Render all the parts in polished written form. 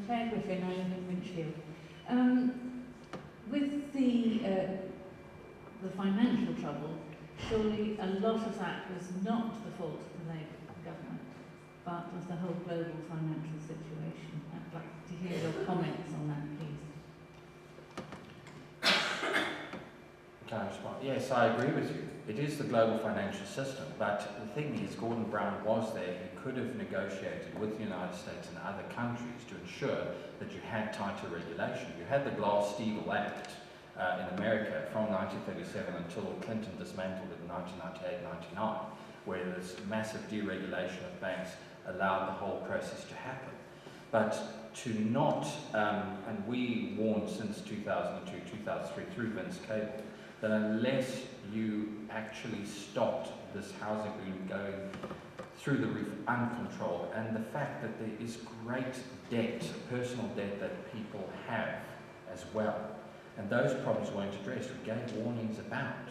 Claire Griffin, I live in Winchfield. With the financial trouble, surely a lot of that was not the fault of the Labour government, but of the whole global financial situation. I'd like to hear your comments on that, please. Can I respond? Yes, I agree with you. It is the global financial system, but the thing is, Gordon Brown was there. He could have negotiated with the United States and other countries to ensure that you had tighter regulation. You had the Glass-Steagall Act in America from 1937 until Clinton dismantled it in 1998-99, where this massive deregulation of banks allowed the whole process to happen. But to not, and we warned since 2002, 2003 through Vince Cable, that unless you actually stopped this housing boom going through the roof uncontrolled, and the fact that there is great debt, personal debt that people have as well, and those problems weren't addressed. We gave warnings about.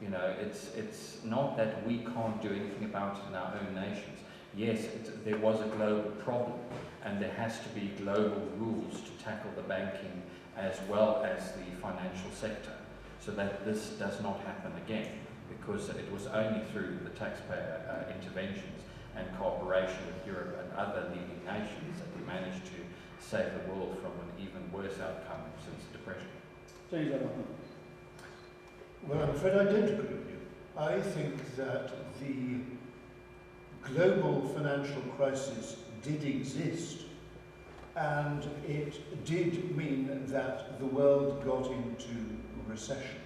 You know, it's not that we can't do anything about it in our own nations. Yes, there was a global problem, and there has to be global rules to tackle the banking as well as the financial sector, so that this does not happen again, because it was only through the taxpayer interventions and cooperation with Europe and other leading nations that we managed to save the world from an even worse outcome since the Depression. James Arbuthnot. Well, I'm afraid I don't agree with you. I think that the global financial crisis did exist, and it did mean that the world got into recession.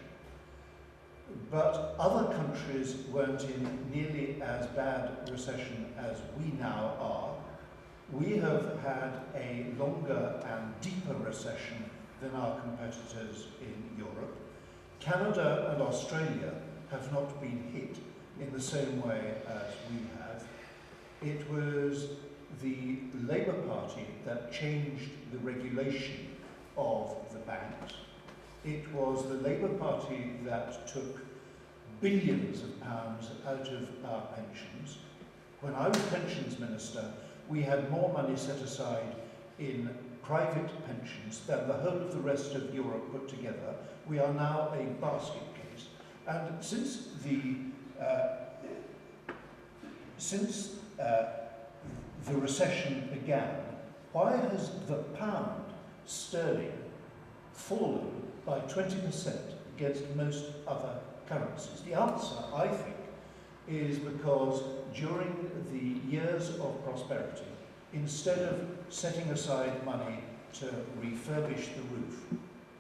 But other countries weren't in nearly as bad recession as we now are. We have had a longer and deeper recession than our competitors in Europe. Canada and Australia have not been hit in the same way as we have. It was the Labour Party that changed the regulation of the banks. It was the Labour Party that took billions of pounds out of our pensions. When I was Pensions Minister, we had more money set aside in private pensions than the whole of the rest of Europe put together. We are now a basket case. And since the recession began, why has the pound sterling fallen by 20% against most other currencies? The answer, I think, is because during the years of prosperity, instead of setting aside money to refurbish the roof,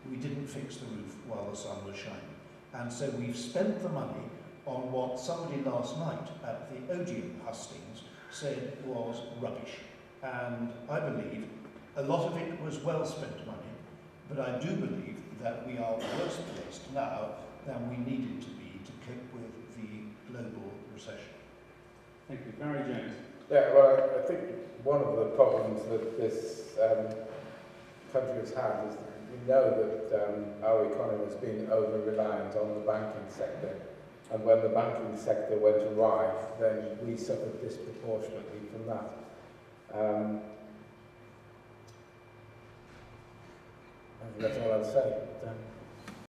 we didn't fix the roof while the sun was shining. And so we've spent the money on what somebody last night at the Odeon hustings said was rubbish. And I believe a lot of it was well spent money, but I do believe that we are worse placed now than we needed to be to cope with the global recession. Thank you. Barry James. Yeah, well, I think one of the problems that this country has had is that we know that our economy has been over-reliant on the banking sector, and when the banking sector went awry, then we suffered disproportionately from that. I think that's all I'll say.